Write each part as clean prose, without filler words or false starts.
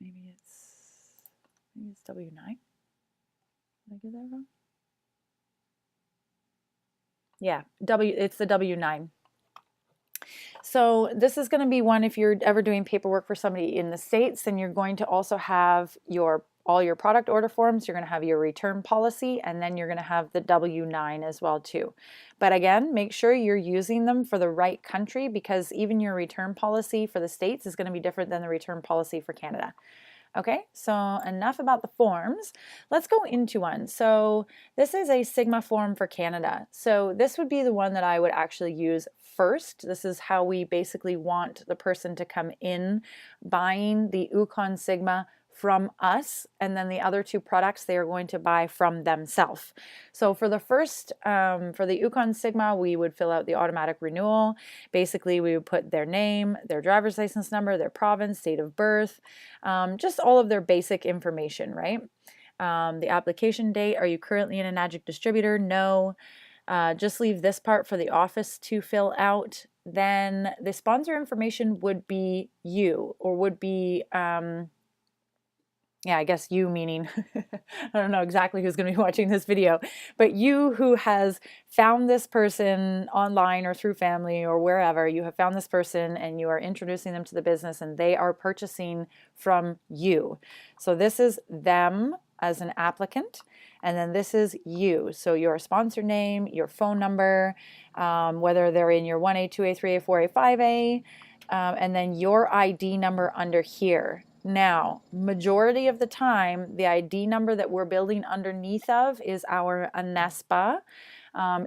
maybe it's W9. Did I get that wrong? Yeah, it's the W9. So this is going to be one, if you're ever doing paperwork for somebody in the States, then you're going to also have all your product order forms, you're going to have your return policy, and then you're going to have the W9 as well too. But again, make sure you're using them for the right country, because even your return policy for the States is going to be different than the return policy for Canada. Okay, so enough about the forms. Let's go into one. So this is a Sigma form for Canada. So this would be the one that I would actually use first. This is how we basically want the person to come in buying the Yukon Sigma from us, and then the other two products they are going to buy from themselves. So for the first, for the Yukon Sigma, we would fill out the automatic renewal. Basically, we would put their name, their driver's license number, their province, date of birth, just all of their basic information, right? The application date, are you currently an Enagic distributor? No. Just leave this part for the office to fill out. Then the sponsor information would be you, or would be, yeah, I guess you meaning, I don't know exactly who's going to be watching this video, but you who has found this person online or through family or wherever, you have found this person and you are introducing them to the business and they are purchasing from you. So this is them as an applicant, and then this is you. So your sponsor name, your phone number, whether they're in your 1A, 2A, 3A, 4A, 5A, and then your ID number under here. Now, majority of the time, the ID number that we're building underneath of is our ANESPA.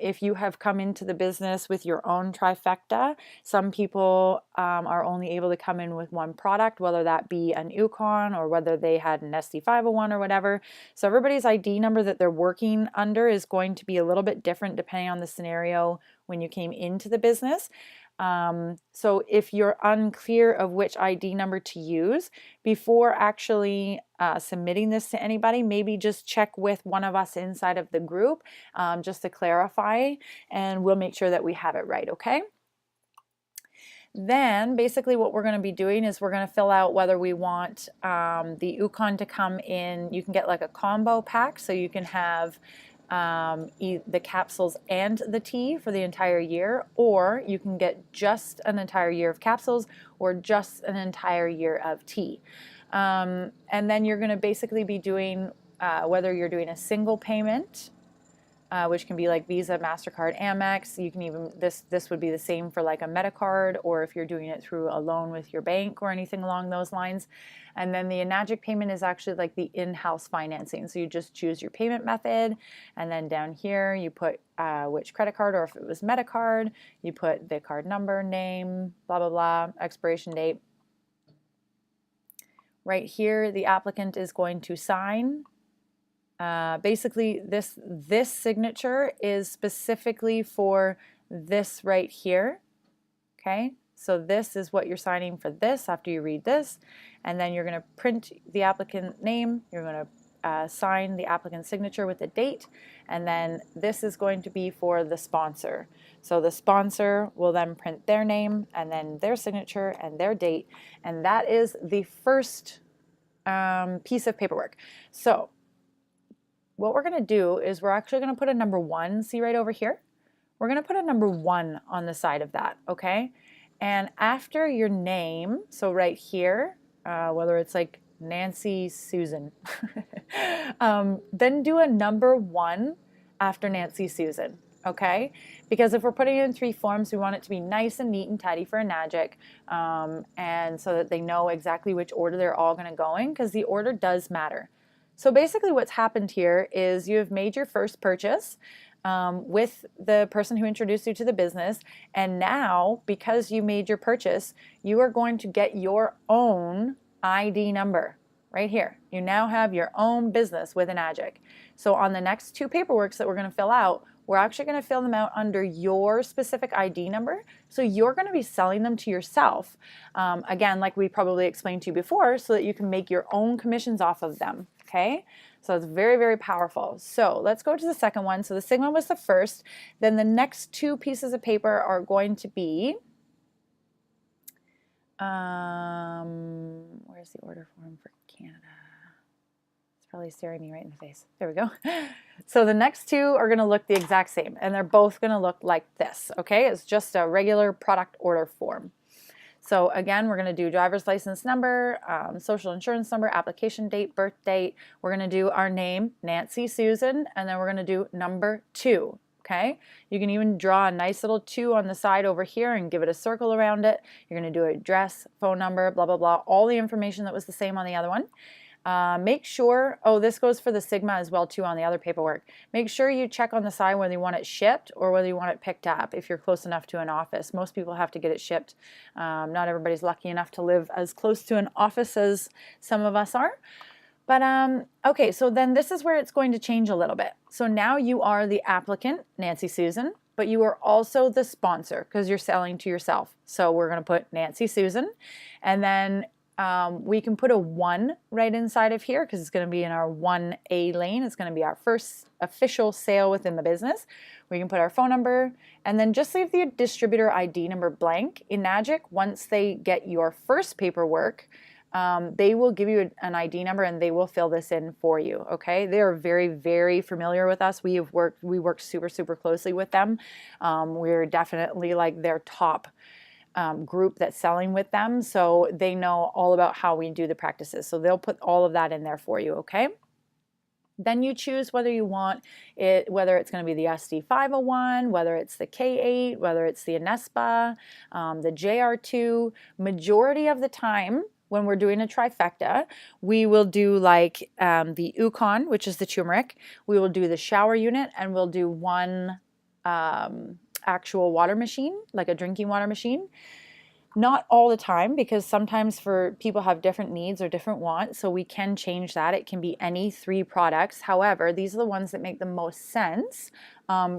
If you have come into the business with your own Trifecta, some people are only able to come in with one product, whether that be an Yukon or whether they had an SD501 or whatever. So everybody's ID number that they're working under is going to be a little bit different depending on the scenario when you came into the business. So if you're unclear of which ID number to use, before actually submitting this to anybody, maybe just check with one of us inside of the group just to clarify, and we'll make sure that we have it right, okay? Then basically what we're going to be doing is we're going to fill out whether we want the Yukon to come in. You can get like a combo pack, so you can have the capsules and the tea for the entire year, or you can get just an entire year of capsules or just an entire year of tea. And then you're going to basically be doing whether you're doing a single payment, which can be like Visa, MasterCard, Amex. You can even, this would be the same for like a MetaCard, or if you're doing it through a loan with your bank or anything along those lines. And then the Enagic payment is actually like the in-house financing. So you just choose your payment method, and then down here you put which credit card, or if it was MetaCard, you put the card number, name, blah, blah, blah, expiration date. Right here, the applicant is going to sign. Basically, this signature is specifically for this right here, okay? So this is what you're signing for this after you read this, and then you're going to print the applicant name, you're going to sign the applicant's signature with the date, and then this is going to be for the sponsor. So the sponsor will then print their name and then their signature and their date, and that is the first piece of paperwork. So what we're going to do is we're actually going to put a number 1, see right over here? We're going to put a number 1 on the side of that, okay? And after your name, so right here, whether it's like Nancy Susan, then do a number 1 after Nancy Susan, okay? Because if we're putting it in 3 forms, we want it to be nice and neat and tidy for Enagic, and so that they know exactly which order they're all going to go in, because the order does matter. So basically what's happened here is you have made your first purchase with the person who introduced you to the business, and now because you made your purchase, you are going to get your own ID number right here. You now have your own business with Enagic. So on the next 2 paperworks that we're going to fill out, we're actually going to fill them out under your specific ID number. So you're going to be selling them to yourself, again, like we probably explained to you before, so that you can make your own commissions off of them. Okay, so it's very, very powerful. So let's go to the second one. So the Sigma was the first. Then the next 2 pieces of paper are going to be Where's the order form for Canada? It's probably staring me right in the face. There we go. So the next two are going to look the exact same, and they're both going to look like this, okay? It's just a regular product order form. So again, we're going to do driver's license number, social insurance number, application date, birth date. We're going to do our name, Nancy Susan, and then we're going to do number 2. Okay, you can even draw a nice little 2 on the side over here and give it a circle around it. You're going to do address, phone number, blah, blah, blah, all the information that was the same on the other one. Make sure, oh, this goes for the Sigma as well too on the other paperwork. Make sure you check on the side whether you want it shipped or whether you want it picked up if you're close enough to an office. Most people have to get it shipped. Not everybody's lucky enough to live as close to an office as some of us are. But okay, so then this is where it's going to change a little bit. So now you are the applicant, Nancy Susan, but you are also the sponsor because you're selling to yourself. So we're going to put Nancy Susan, and then we can put a 1 right inside of here because it's going to be in our 1A lane. It's going to be our first official sale within the business. We can put our phone number and then just leave the distributor ID number blank. In Magic, once they get your first paperwork, they will give you an ID number and they will fill this in for you, okay? They are very, very familiar with us. We work super, super closely with them. We're definitely like their top group that's selling with them, so they know all about how we do the practices. So they'll put all of that in there for you, okay? Then you choose whether you want it, whether it's going to be the SD501, whether it's the K8, whether it's the Anespa, the JR2. Majority of the time, when we're doing a trifecta, we will do like the Ukon, which is the turmeric. We will do the shower unit, and we'll do one actual water machine, like a drinking water machine. Not all the time, because sometimes for people have different needs or different wants, so we can change that. It can be any 3 products. However, these are the ones that make the most sense,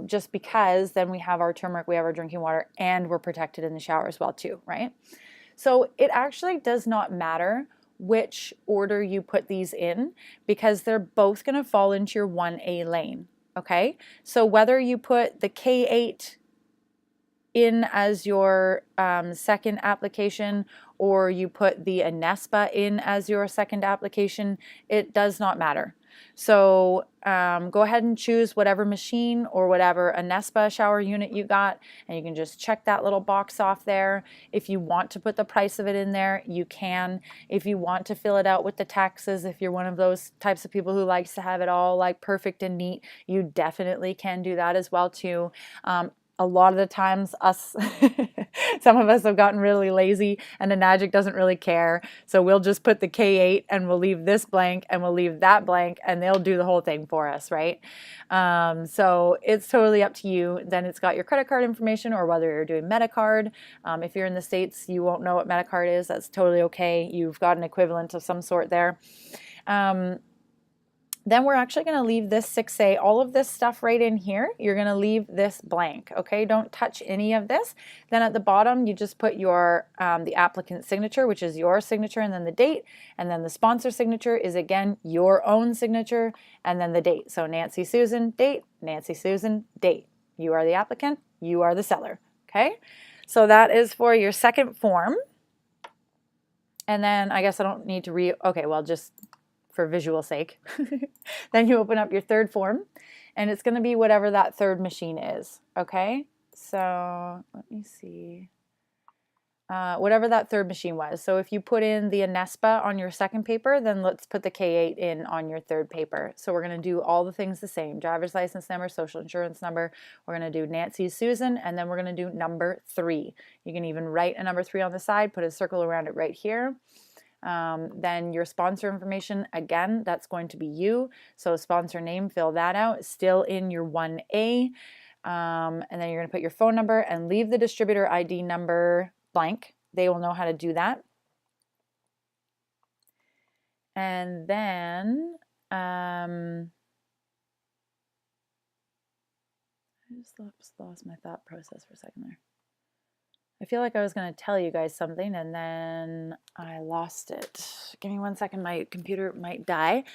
just because then we have our turmeric, we have our drinking water, and we're protected in the shower as well too, right? So it actually does not matter which order you put these in, because they're both going to fall into your 1A lane, okay? So whether you put the K8 in as your second application, or you put the Anespa in as your second application, it does not matter. So go ahead and choose whatever machine or whatever Anespa shower unit you got, and you can just check that little box off there. If you want to put the price of it in there, you can. If you want to fill it out with the taxes, if you're one of those types of people who likes to have it all like perfect and neat, you definitely can do that as well too. A lot of the times some of us have gotten really lazy, and the Magic doesn't really care. So we'll just put the K8 and we'll leave this blank and we'll leave that blank, and they'll do the whole thing for us, right? So it's totally up to you. Then it's got your credit card information, or whether you're doing MetaCard. If you're in the States, you won't know what MetaCard is. That's totally okay. You've got an equivalent of some sort there. Then we're actually going to leave this 6A, all of this stuff right in here, you're going to leave this blank, okay? Don't touch any of this. Then at the bottom, you just put your the applicant signature, which is your signature, and then the date, and then the sponsor signature is, again, your own signature, and then the date. So Nancy Susan, date, Nancy Susan, date. You are the applicant, you are the seller, okay? So that is for your second form. And then I guess I don't need to okay, well, just for visual sake. Then you open up your third form, and it's going to be whatever that third machine is, okay? So let me see. Whatever that third machine was. So if you put in the Anespa on your second paper, then let's put the K8 in on your third paper. So we're going to do all the things the same. Driver's license number, social insurance number. We're going to do Nancy Susan, and then we're going to do number 3. You can even write a number 3 on the side, put a circle around it right here. Then your sponsor information, again, that's going to be you. So sponsor name, fill that out, still in your 1A. And then you're going to put your phone number and leave the distributor ID number blank. They will know how to do that. And then I just lost my thought process for a second there. I feel like I was going to tell you guys something, and then I lost it. Give me 1 second. My computer might die.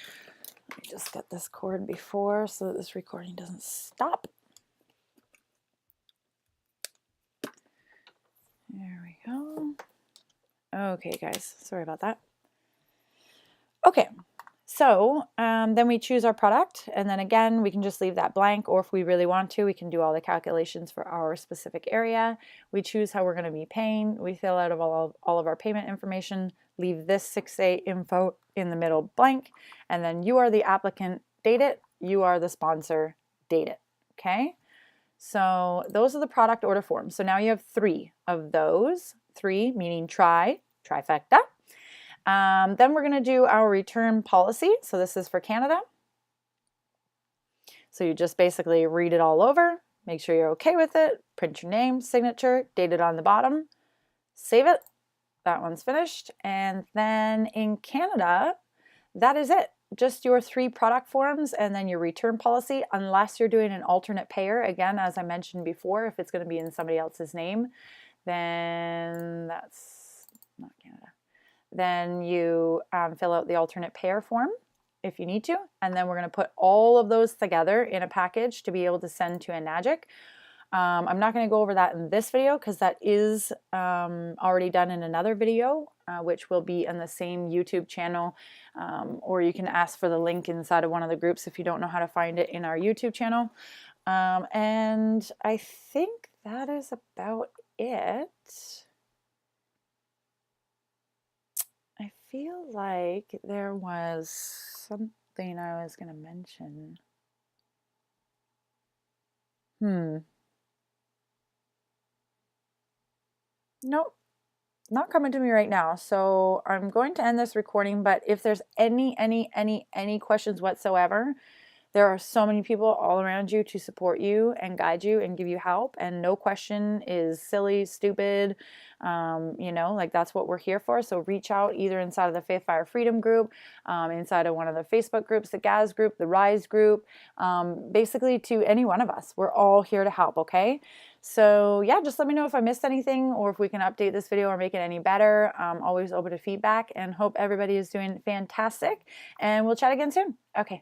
Let me just get this cord before so that this recording doesn't stop. There we go. Okay, guys, sorry about that. Okay, so then we choose our product, and then again, we can just leave that blank, or if we really want to, we can do all the calculations for our specific area. We choose how we're going to be paying. We fill out all of our payment information, leave this 6A info in the middle blank, and then you are the applicant, date it, you are the sponsor, date it, okay? So those are the product order forms. So now you have 3 of those, 3 meaning trifecta. Then we're going to do our return policy. So this is for Canada. So you just basically read it all over, make sure you're okay with it, print your name, signature, date it on the bottom, save it. That one's finished. And then in Canada, that is it. Just your 3 product forms and then your return policy, unless you're doing an alternate payer. Again, as I mentioned before, if it's going to be in somebody else's name, then that's not Canada. Then you fill out the alternate payer form if you need to, and then we're going to put all of those together in a package to be able to send to Enagic. I'm not going to go over that in this video because that is already done in another video, which will be in the same YouTube channel, or you can ask for the link inside of one of the groups if you don't know how to find it in our YouTube channel. And I think that is about it. I feel like there was something I was going to mention. Nope, not coming to me right now. So I'm going to end this recording, but if there's any questions whatsoever, there are so many people all around you to support you and guide you and give you help, and no question is silly, stupid. You know, like that's what we're here for. So reach out either inside of the Faith Fire Freedom group, inside of one of the Facebook groups, the GAZ group, the RISE group, basically to any one of us. We're all here to help, okay? So yeah, just let me know if I missed anything or if we can update this video or make it any better. Always open to feedback, and hope everybody is doing fantastic, and we'll chat again soon. Okay.